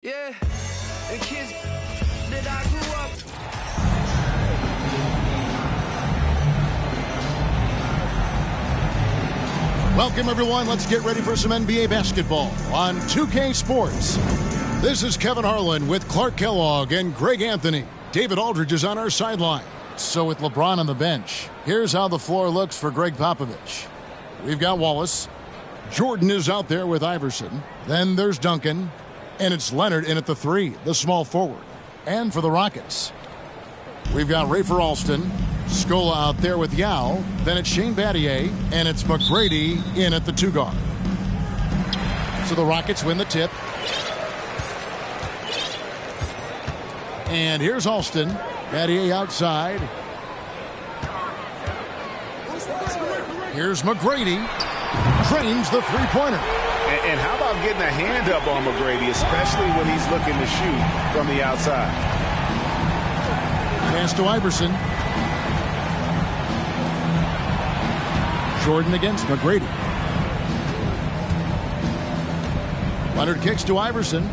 Yeah, and kids that I grew up. Welcome, everyone. Let's get ready for some NBA basketball on 2K Sports. This is Kevin Harlan with Clark Kellogg and Greg Anthony. David Aldridge is on our sideline. So with LeBron on the bench, here's how the floor looks for Greg Popovich. We've got Wallace. Jordan is out there with Iverson. Then there's Duncan. And it's Leonard in at the 3, the small forward. And for the Rockets, we've got Rafer Alston. Scola out there with Yao. Then it's Shane Battier. And it's McGrady in at the 2 guard. So the Rockets win the tip. And here's Alston. Battier outside. Here's McGrady. Drains the three-pointer. And how about getting a hand up on McGrady, especially when he's looking to shoot from the outside. Pass to Iverson. Jordan against McGrady. Leonard kicks to Iverson.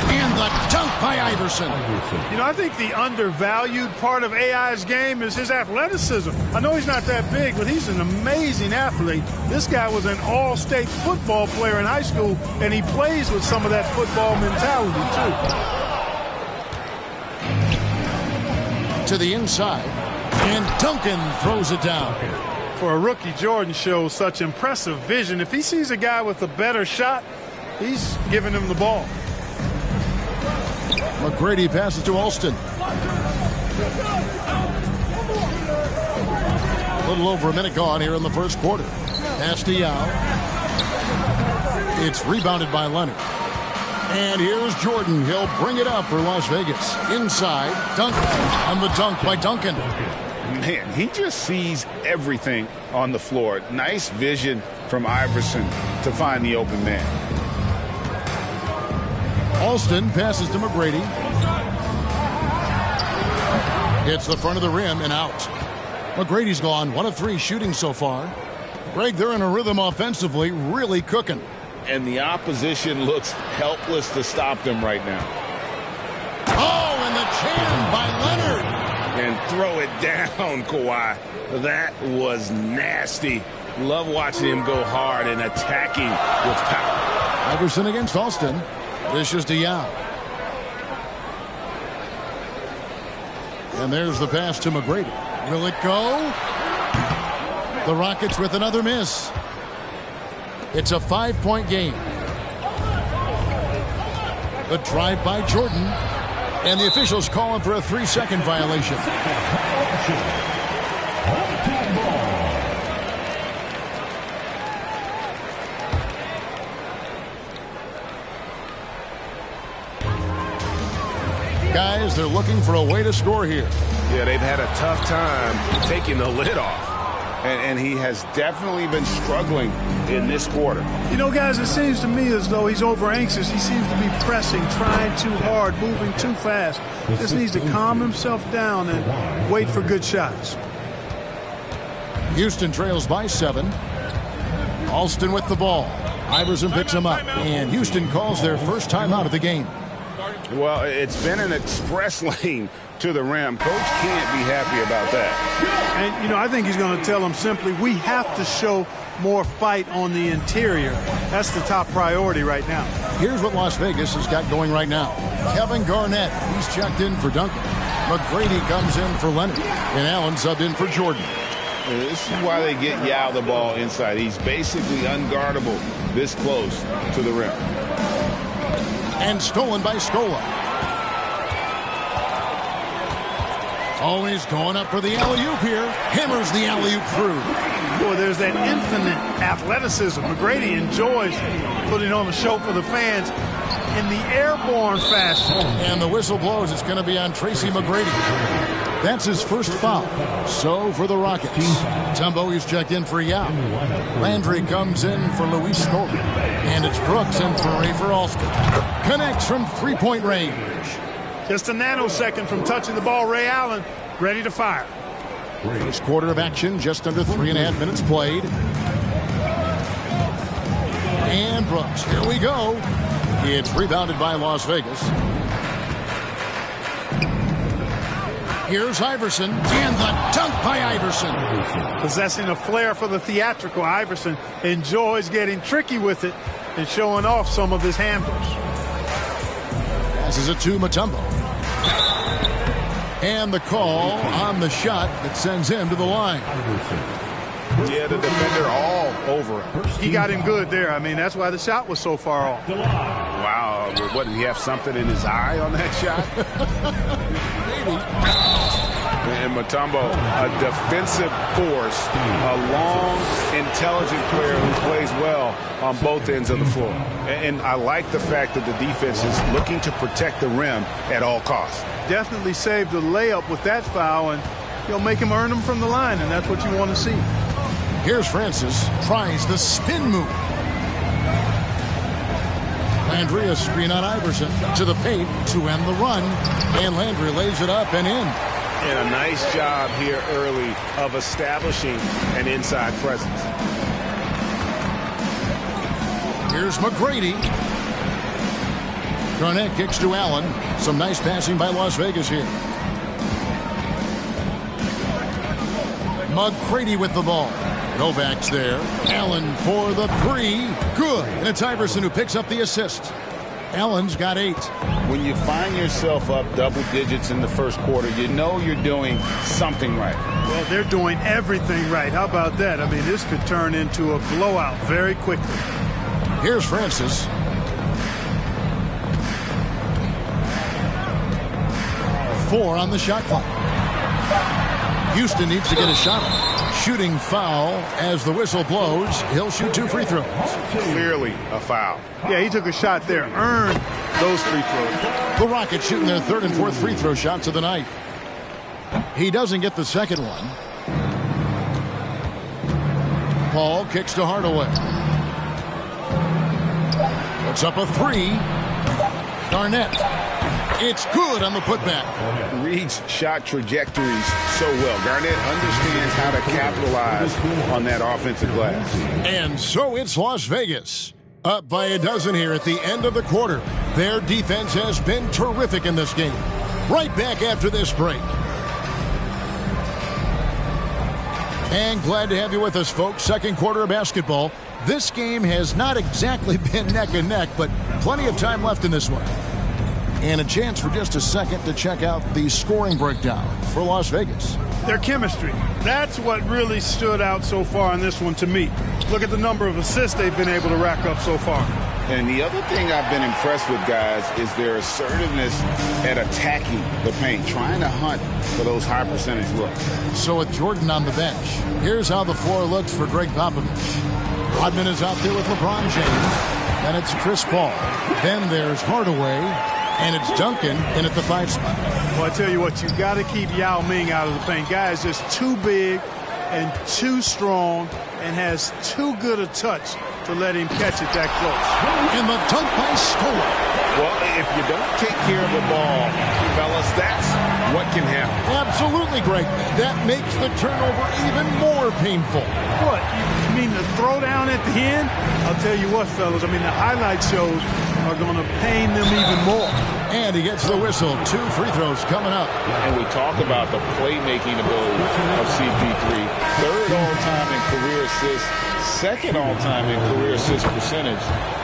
And the dunk by Iverson. You know, I think the undervalued part of AI's game is his athleticism. I know he's not that big, but he's an amazing athlete. This guy was an all-state football player in high school, and he plays with some of that football mentality, too. To the inside, and Duncan throws it down. For a rookie, Jordan shows such impressive vision. If he sees a guy with a better shot, he's giving him the ball. McGrady passes to Alston. A little over a minute gone here in the first quarter. Pass to Yao. It's rebounded by Leonard. And here's Jordan. He'll bring it up for Las Vegas. Inside, Duncan. And the dunk by Duncan. Man, he just sees everything on the floor. Nice vision from Iverson to find the open man. Alston passes to McGrady. Hits the front of the rim and out. McGrady's gone 1 of 3 shooting so far. Greg, they're in a rhythm offensively, really cooking. And the opposition looks helpless to stop them right now. Oh, and the jam by Leonard. And throw it down, Kawhi. That was nasty. Love watching him go hard and attacking with power. Iverson against Alston. Dishes to Yao. And there's the pass to McGrady. Will it go? The Rockets with another miss. It's a 5-point game. The drive by Jordan. And the officials calling for a 3-second violation. Guys, they're looking for a way to score here. Yeah, they've had a tough time taking the lid off. And he has definitely been struggling in this quarter. You know, guys, it seems to me as though he's over anxious. He seems to be pressing, trying too hard, moving too fast. Just needs to calm himself down and wait for good shots. Houston trails by 7. Alston with the ball. Iverson picks him up. And Houston calls their first timeout of the game. Well, it's been an express lane to the rim. Coach can't be happy about that. And, you know, I think he's going to tell them simply, we have to show more fight on the interior. That's the top priority right now. Here's what Las Vegas has got going right now. Kevin Garnett, he's checked in for Duncan. McGrady comes in for Leonard. And Allen subbed in for Jordan. This is why they get Yao the ball inside. He's basically unguardable this close to the rim. And stolen by Scola. Always going up for the alley-oop here. Hammers the alley-oop through. Boy, there's that infinite athleticism. McGrady enjoys putting on the show for the fans in the airborne fashion. And the whistle blows. It's going to be on Tracy McGrady. That's his first foul. So for the Rockets. Tumbo is checked in for Yao. Landry comes in for Luis Scola. And it's Brooks in for Rafer Alston. Connects from three-point range. Just a nanosecond from touching the ball. Ray Allen ready to fire. First quarter of action, just under 3.5 minutes played. And Brooks, here we go. It's rebounded by Las Vegas. Here's Iverson, and the dunk by Iverson. Possessing a flair for the theatrical, Iverson enjoys getting tricky with it and showing off some of his handles. Passes it to Mutombo. And the call on the shot that sends him to the line. Yeah, the defender all over him. He got him good there. I mean, that's why the shot was so far off. Wow, what, did he have something in his eye on that shot? Maybe. And Mutombo, a defensive force, a long, intelligent player who plays well on both ends of the floor. And I like the fact that the defense is looking to protect the rim at all costs. Definitely saved the layup with that foul, and he'll make him earn them from the line, and that's what you want to see. Here's Francis, tries the spin move. Landry, a screen on Iverson, to the paint to end the run. And Landry lays it up and in. And a nice job here early of establishing an inside presence. Here's McGrady. Garnett kicks to Allen. Some nice passing by Las Vegas here. McGrady with the ball. Novak's there. Allen for the three. Good. And it's Iverson who picks up the assist. Allen's got 8. When you find yourself up double digits in the first quarter, you know you're doing something right. Well, they're doing everything right. How about that? I mean, this could turn into a blowout very quickly. Here's Francis. Four on the shot clock. Houston needs to get a shot off. Shooting foul as the whistle blows. He'll shoot 2 free throws. Clearly a foul. Yeah, he took a shot there, earned those free throws. The Rockets shooting their 3rd and 4th free throw shots of the night. He doesn't get the second one. Paul kicks to Hardaway. Puts up a 3. Garnett. It's good on the putback. Reads shot trajectories so well. Garnett understands how to capitalize on that offensive glass. And so it's Las Vegas. Up by a dozen here at the end of the quarter. Their defense has been terrific in this game. Right back after this break. And glad to have you with us, folks. Second quarter of basketball. This game has not exactly been neck and neck, but plenty of time left in this one. And a chance for just a second to check out the scoring breakdown for Las Vegas. Their chemistry. That's what really stood out so far in this one to me. Look at the number of assists they've been able to rack up so far. And the other thing I've been impressed with, guys, is their assertiveness at attacking the paint, trying to hunt for those high percentage looks. So with Jordan on the bench, here's how the floor looks for Greg Popovich. Rodman is out there with LeBron James. Then it's Chris Paul. Then there's Hardaway. And it's Duncan in at the 5 spot. Well, I tell you what, you got to keep Yao Ming out of the paint. Guy is just too big and too strong and has too good a touch to let him catch it that close. And the dunk by Stoller. Well, if you don't take care of the ball, fellas, that's what can happen. Absolutely, Greg. That makes the turnover even more painful. What? You mean the throwdown at the end? I'll tell you what, fellas. I mean, the highlight shows are going to pain them even more. And he gets the whistle. 2 free throws coming up. And we talk about the playmaking ability of CP3. 3rd all-time in career assists, 2nd all-time in career assist percentage,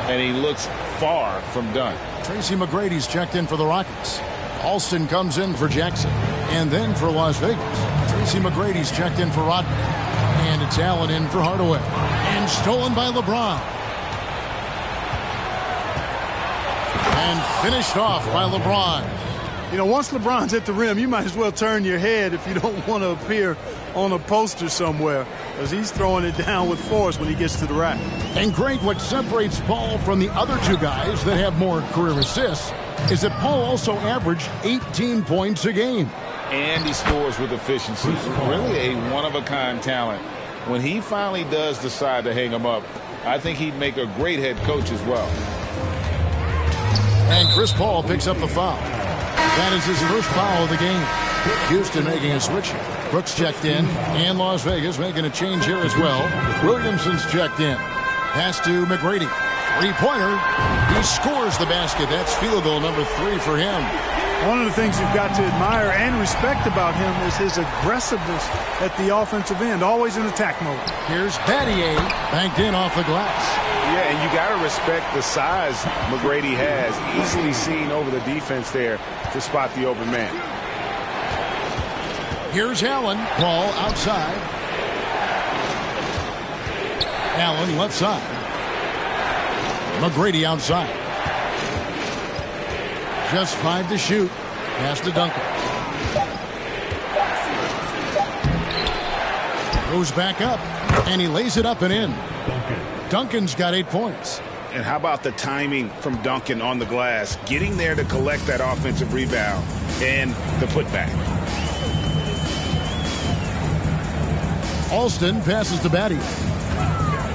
and he looks far from done. Tracy McGrady's checked in for the Rockets. Alston comes in for Jackson. And then for Las Vegas, Tracy McGrady's checked in for Rodman. And it's Allen in for Hardaway. And stolen by LeBron. And finished off by LeBron. You know, once LeBron's at the rim, you might as well turn your head if you don't want to appear on a poster somewhere, because he's throwing it down with force when he gets to the rack. And Greg, what separates Paul from the other 2 guys that have more career assists is that Paul also averaged 18 points a game. And he scores with efficiency. Really a one-of-a-kind talent. When he finally does decide to hang him up, I think he'd make a great head coach as well. And Chris Paul picks up the foul. That is his first foul of the game. Houston making a switch here. Brooks checked in, and Las Vegas making a change here as well. Williamson's checked in. Pass to McGrady. Three-pointer. He scores the basket. That's field goal number 3 for him. One of the things you've got to admire and respect about him is his aggressiveness at the offensive end, always in attack mode. Here's Battier, banked in off the glass. Yeah, and you got to respect the size McGrady has. Easily seen over the defense there to spot the open man. Here's Allen. Ball outside. Allen left side. McGrady outside. Just 5 to shoot. Pass to Duncan. Goes back up, and he lays it up and in. Duncan's got 8 points. And how about the timing from Duncan on the glass, getting there to collect that offensive rebound and the putback. Alston passes to Battier.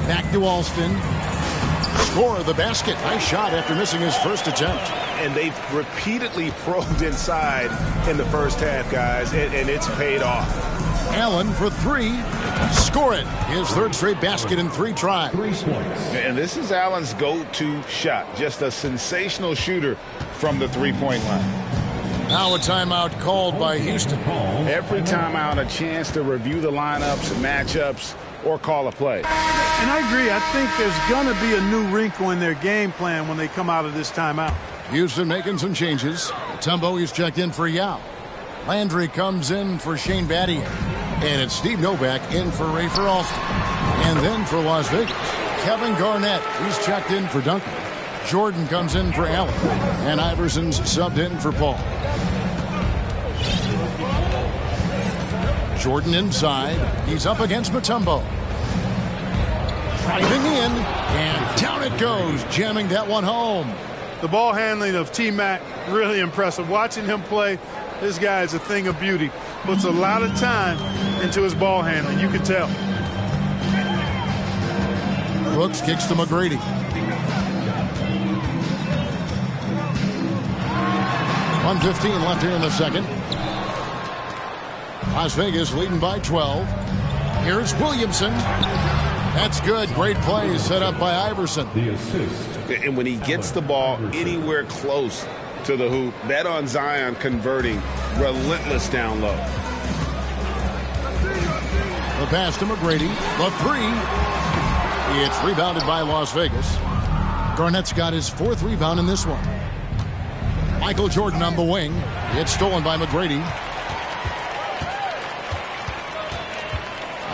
Back to Alston. Score the basket. Nice shot after missing his first attempt. And they've repeatedly probed inside in the first half, guys, and it's paid off. Allen for 3. Score it. His third straight basket in 3 tries. And this is Allen's go-to shot. Just a sensational shooter from the three-point line. Now a timeout called by Houston. Every timeout, a chance to review the lineups, matchups, or call a play. And I agree. I think there's going to be a new wrinkle in their game plan when they come out of this timeout. Houston making some changes. Tumbo is checked in for Yao. Landry comes in for Shane Battier. And it's Steve Novak in for Rafer Alston. And then for Las Vegas, Kevin Garnett. He's checked in for Duncan. Jordan comes in for Allen. And Iverson's subbed in for Paul. Jordan inside. He's up against Mutombo. Driving in. And down it goes. Jamming that one home. The ball handling of T-Mac, really impressive. Watching him play, this guy is a thing of beauty. Puts a lot of time into his ball handling. You can tell. Brooks kicks to McGrady. .115 left here in the second. Las Vegas leading by 12. Here's Williamson. That's good. Great play set up by Iverson. The assist. And when he gets the ball anywhere close to the hoop, bet on Zion converting, relentless down low. The pass to McGrady. The 3. It's rebounded by Las Vegas. Garnett's got his 4th rebound in this one. Michael Jordan on the wing. It's stolen by McGrady.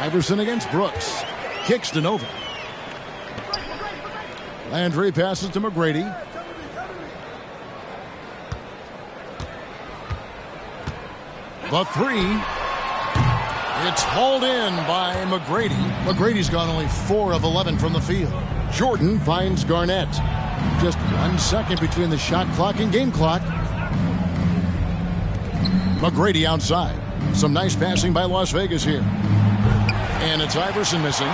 Iverson against Brooks. Kicks to Nova. Landry passes to McGrady. The 3. It's hauled in by McGrady. McGrady's gone only 4 of 11 from the field. Jordan finds Garnett. Just 1 second between the shot clock and game clock. McGrady outside. Some nice passing by Las Vegas here. And it's Iverson missing.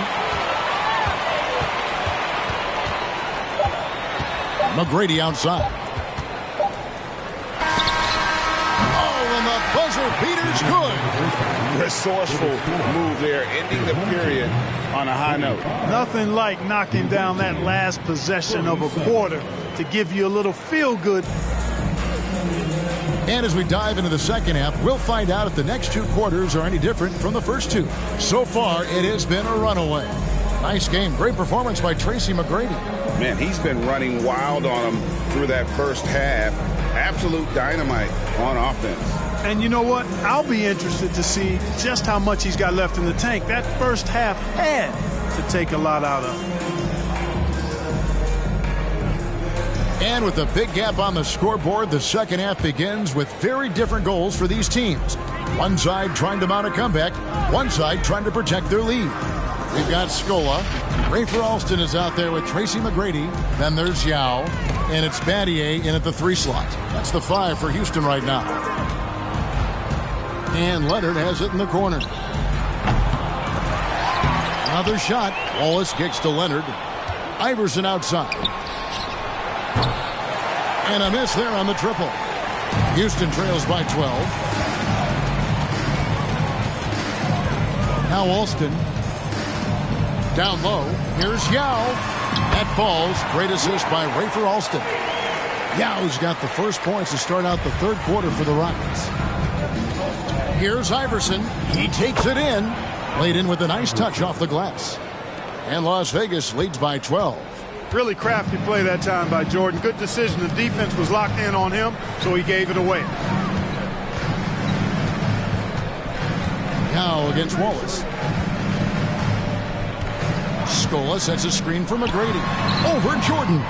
McGrady outside. Oh, and the buzzer beater's good. Resourceful move there, ending the period on a high note. Nothing like knocking down that last possession of a quarter to give you a little feel-good. And as we dive into the second half, we'll find out if the next 2 quarters are any different from the first 2. So far, it has been a runaway. Nice game. Great performance by Tracy McGrady. Man, he's been running wild on him through that first half. Absolute dynamite on offense. And you know what? I'll be interested to see just how much he's got left in the tank. That first half had to take a lot out of him. And with a big gap on the scoreboard, the second half begins with very different goals for these teams. One side trying to mount a comeback, one side trying to protect their lead. We've got Scola. Rafer Alston is out there with Tracy McGrady. Then there's Yao. And it's Battier in at the 3 slot. That's the 5 for Houston right now. And Leonard has it in the corner. Another shot. Wallace kicks to Leonard. Iverson outside. And a miss there on the triple. Houston trails by 12. Now Alston. Down low. Here's Yao. That falls. Great assist by Rafer Alston. Yow's got the first points to start out the third quarter for the Rockets. Here's Iverson. He takes it in. Laid in with a nice touch off the glass. And Las Vegas leads by 12. Really crafty play that time by Jordan. Good decision. The defense was locked in on him, so he gave it away. Now against Wallace. Scola sets a screen for McGrady. Over Jordan.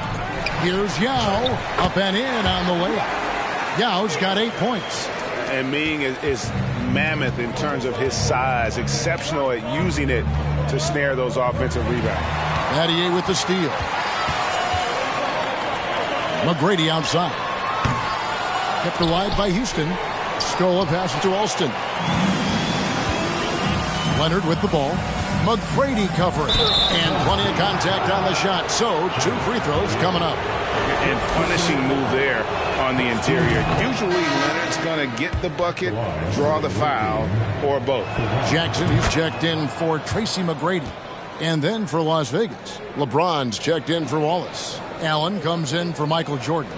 Here's Yao. Up and in on the layup. Yao's got 8 points. And Ming is mammoth in terms of his size. Exceptional at using it to snare those offensive rebounds. Battier with the steal. McGrady outside. Kept wide by Houston. Scola passes to Alston. Leonard with the ball. McGrady covering. And plenty of contact on the shot. So 2 free throws coming up. And punishing move there on the interior. Usually Leonard's going to get the bucket, draw the foul, or both. Jackson is checked in for Tracy McGrady. And then for Las Vegas, LeBron's checked in for Wallace. Allen comes in for Michael Jordan.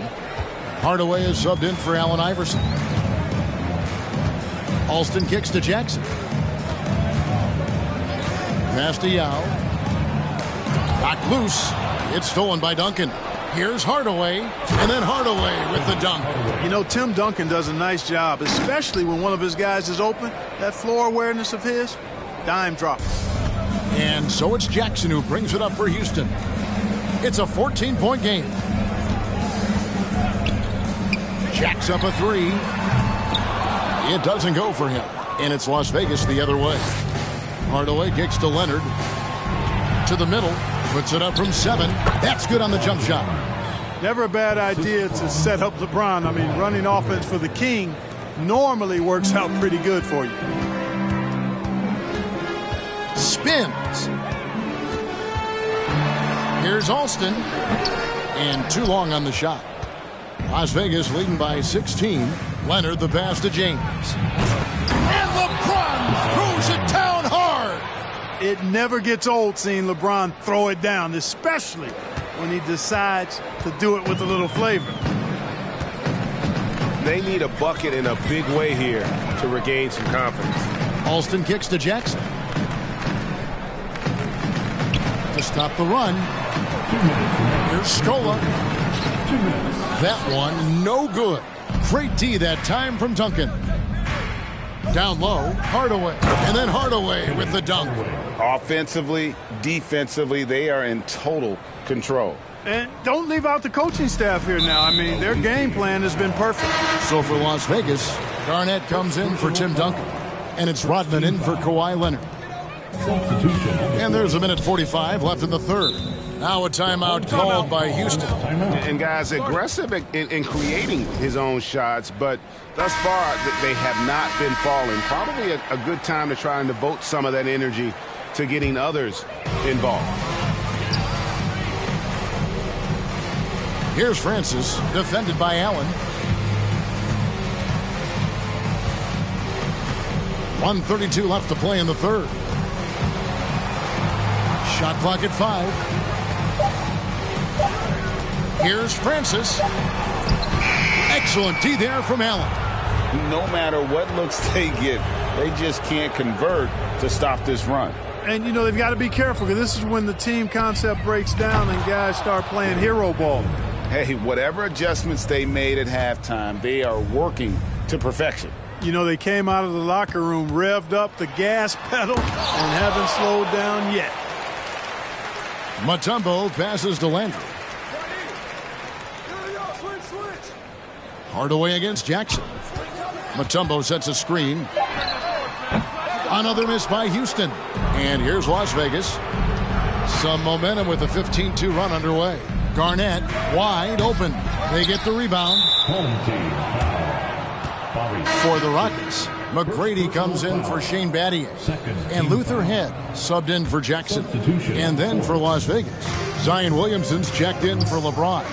Hardaway is subbed in for Allen Iverson. Alston kicks to Jackson. Pass to Yao. Knocked loose. It's stolen by Duncan. Here's Hardaway, and then Hardaway with the dunk. You know, Tim Duncan does a nice job, especially when one of his guys is open. That floor awareness of his, dime drop. And so it's Jackson who brings it up for Houston. It's a 14-point game. Jacks up a 3. It doesn't go for him, and it's Las Vegas the other way. Hardaway kicks to Leonard. To the middle. Puts it up from 7. That's good on the jump shot. Never a bad idea to set up LeBron. I mean, running offense for the King normally works out pretty good for you. Spins. Here's Alston. And too long on the shot. Las Vegas leading by 16. Leonard the pass to James. And LeBron throws it down hard. It never gets old seeing LeBron throw it down, especially when he decides to do it with a little flavor. They need a bucket in a big way here to regain some confidence. Alston kicks to Jackson. To stop the run. Here's Scola. That one, no good. Great D that time from Duncan. Down low, Hardaway. And then Hardaway with the dunk. Offensively, defensively, they are in total control. And don't leave out the coaching staff here now. I mean, their game plan has been perfect. So for Las Vegas, Garnett comes in for Tim Duncan. And it's Rodman in for Kawhi Leonard. And there's a minute 45 left in the third. Now a timeout called by Houston. And guys, aggressive in creating his own shots, but thus far they have not been falling. Probably a good time to try and devote some of that energy to getting others involved. Here's Francis, defended by Allen. 1:32 left to play in the third. Shot clock at 5. Here's Francis. Excellent D there from Allen. No matter what looks they get, they just can't convert to stop this run. And, you know, they've got to be careful because this is when the team concept breaks down and guys start playing hero ball. Hey, whatever adjustments they made at halftime, they are working to perfection. You know, they came out of the locker room, revved up the gas pedal, and haven't slowed down yet. Mutombo passes to Landry. Hardaway against Jackson. Mutombo sets a screen. Another miss by Houston. And here's Las Vegas. Some momentum with a 15-2 run underway. Garnett wide open. They get the rebound. For the Rockets, McGrady comes in for Shane Battier. And Luther Head subbed in for Jackson. And then for Las Vegas, Zion Williamson's checked in for LeBron.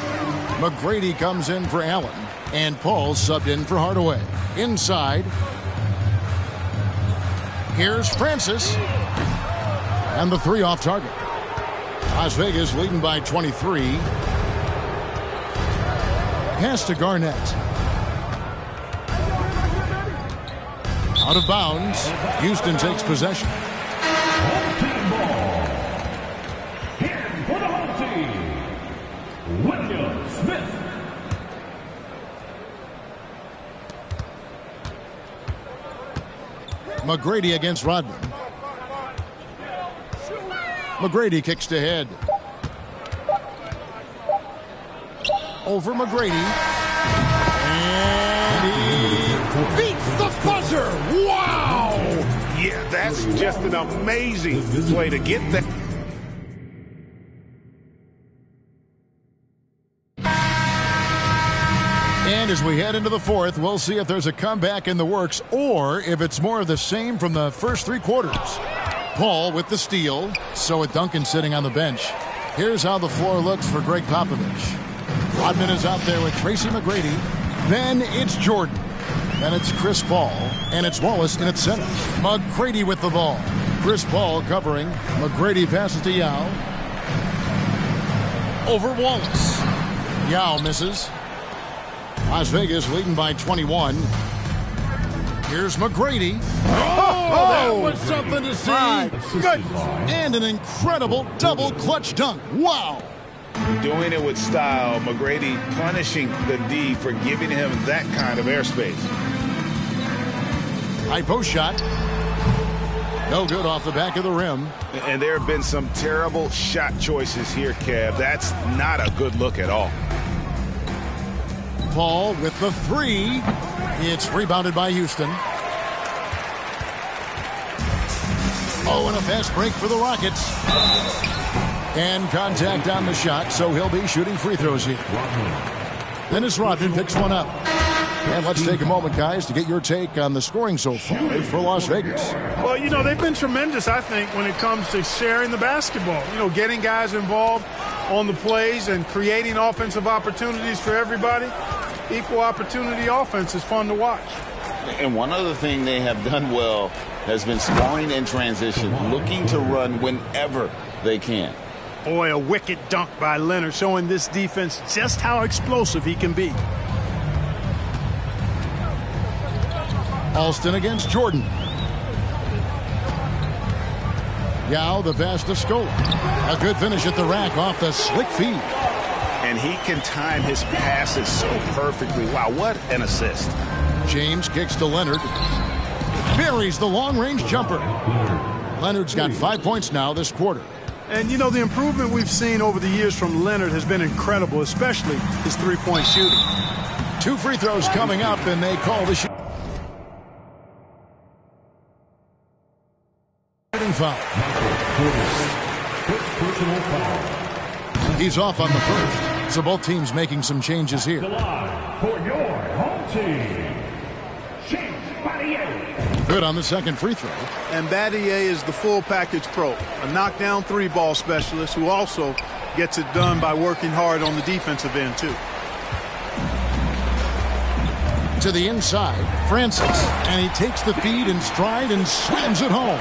McGrady comes in for Allen. And Paul subbed in for Hardaway. Inside. Here's Francis. And the 3 off target. Las Vegas leading by 23. Pass to Garnett. Out of bounds. Houston takes possession. McGrady against Rodman. McGrady kicks to head. Over McGrady. And he beats the buzzer. Wow! Yeah, that's just an amazing play to get that. And as we head into the fourth, we'll see if there's a comeback in the works or if it's more of the same from the first three quarters. Paul with the steal. So with Duncan sitting on the bench. Here's how the floor looks for Greg Popovich. Rodman is out there with Tracy McGrady. Then it's Jordan. Then it's Chris Paul. And it's Wallace in its center. McGrady with the ball. Chris Paul covering. McGrady passes to Yao. Over Wallace. Yao misses. Las Vegas leading by 21. Here's McGrady. Oh, that was something to see. Good. And an incredible double clutch dunk. Wow. Doing it with style. McGrady punishing the D for giving him that kind of airspace. High post shot. No good off the back of the rim. And there have been some terrible shot choices here, Kev. That's not a good look at all. Paul with the three. It's rebounded by Houston. Oh, and a fast break for the Rockets. And contact on the shot, so he'll be shooting free throws here. Dennis Rodman picks one up. And let's take a moment, guys, to get your take on the scoring so far for Las Vegas. Well, you know, they've been tremendous, I think, when it comes to sharing the basketball. You know, getting guys involved on the plays and creating offensive opportunities for everybody. Equal opportunity offense is fun to watch. And one other thing they have done well has been scoring in transition, looking to run whenever they can. Boy, a wicked dunk by Leonard, showing this defense just how explosive he can be. Alston against Jordan. Yao, the pass to Scola. A good finish at the rack off the slick feed. And he can time his passes so perfectly. Wow, what an assist. James kicks to Leonard. Buries the long-range jumper. Leonard's got 5 points now this quarter. And, you know, the improvement we've seen over the years from Leonard has been incredible, especially his three-point shooting. 2 free throws coming up, and they call the shooting foul. He's off on the first, so both teams making some changes here. For your home team, Good on the second free throw. And Battier is the full package pro, a knockdown three-ball specialist who also gets it done by working hard on the defensive end, too. To the inside, Francis, and he takes the feed in stride and slams it home.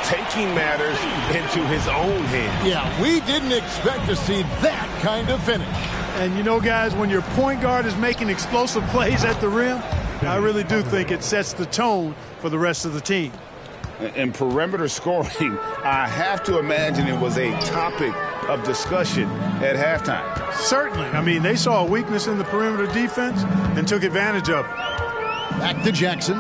Taking matters into his own hands. Yeah, we didn't expect to see that kind of finish. And, you know, guys, when your point guard is making explosive plays at the rim, I really do think it sets the tone for the rest of the team. In perimeter scoring, I have to imagine it was a topic of discussion at halftime. Certainly. I mean, they saw a weakness in the perimeter defense and took advantage of it. Back to Jackson.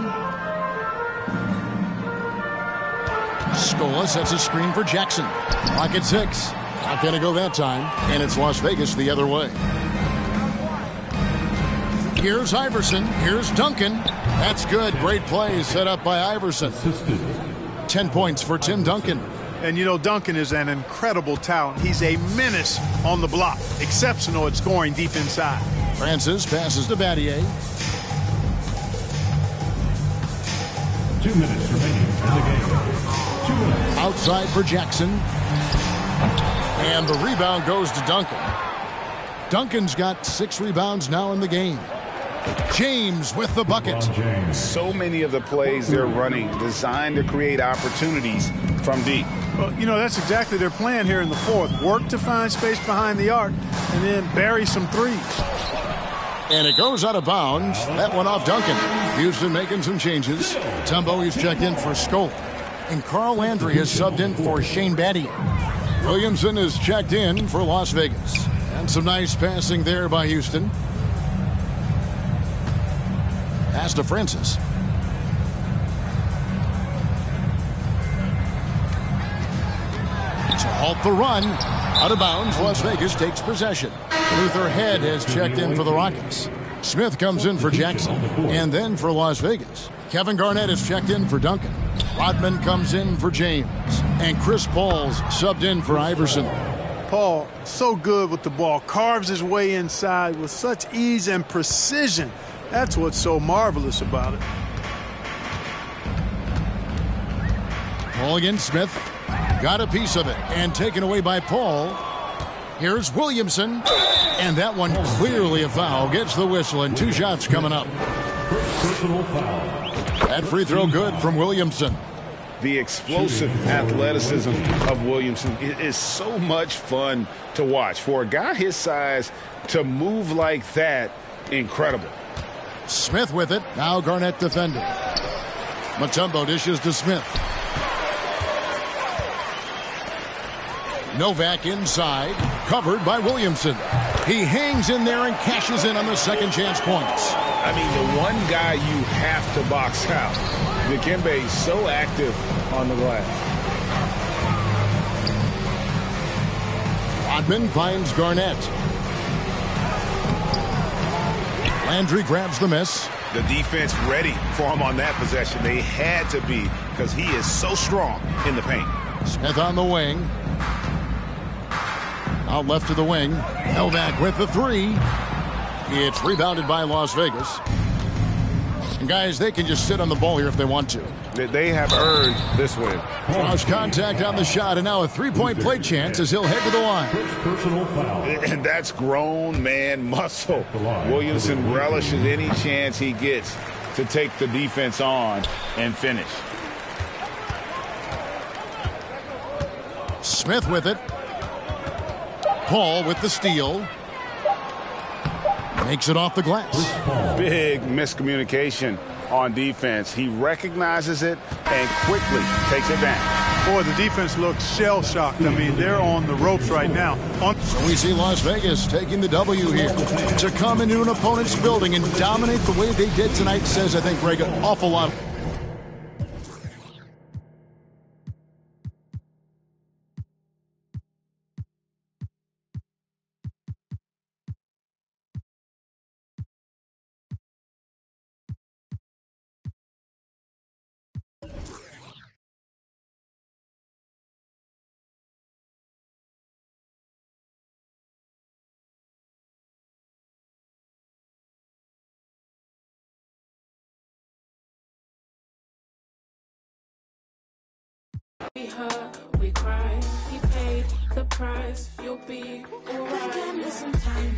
Scola sets a screen for Jackson. Clock at 6. Not going to go that time. And it's Las Vegas the other way. Here's Iverson. Here's Duncan. That's good. Great play set up by Iverson. 10 points for Tim Duncan. And, you know, Duncan is an incredible talent. He's a menace on the block. Exceptional at scoring deep inside. Francis passes to Battier. 2 minutes remaining in the game. 2 minutes. Outside for Jackson. And the rebound goes to Duncan. Duncan's got 6 rebounds now in the game. James with the bucket. So many of the plays they're running designed to create opportunities from deep. Well, you know, that's exactly their plan here in the fourth. Work to find space behind the arc and then bury some threes. And it goes out of bounds. That one off Duncan. Houston making some changes. Mutombo is checked in for Skoll. And Carl Landry is subbed in for Shane Battier. Williamson is checked in for Las Vegas. And some nice passing there by Houston. Pass to Francis. To halt the run. Out of bounds, Las Vegas takes possession. Luther Head has checked in for the Rockets. Smith comes in for Jackson. And then for Las Vegas, Kevin Garnett is checked in for Duncan. Rodman comes in for James. And Chris Paul's subbed in for Iverson. Paul, so good with the ball. Carves his way inside with such ease and precision. That's what's so marvelous about it. Paul against Smith. Got a piece of it and taken away by Paul. Here's Williamson. And that one clearly a foul. Gets the whistle and 2 shots coming up. Personal foul. That free throw good from Williamson. The explosive athleticism of Williamson is so much fun to watch. For a guy his size to move like that, incredible. Smith with it. Now Garnett defending. Mutombo dishes to Smith. Novak inside. Covered by Williamson. He hangs in there and cashes in on the second chance points. I mean, the one guy you have to box out. Dikembe is so active on the glass. Rodman finds Garnett. Landry grabs the miss. The defense ready for him on that possession. They had to be because he is so strong in the paint. Smith on the wing. Out left to the wing. Novak with the 3. It's rebounded by Las Vegas. And guys, they can just sit on the ball here if they want to. They have earned this win. Draws contact on the shot, and now a 3-point play chance as he'll head to the line. Personal foul. And that's grown man muscle. Williamson relishes any chance he gets to take the defense on and finish. Smith with it. Paul with the steal. Makes it off the glass. Big miscommunication on defense. He recognizes it and quickly takes it down. Boy, the defense looks shell-shocked. I mean, they're on the ropes right now. So we see Las Vegas taking the W here. To come into an opponent's building and dominate the way they did tonight says, I think, Greg, an awful lot. We hurt, we cry, he paid the price, you'll be alright. Give me some time.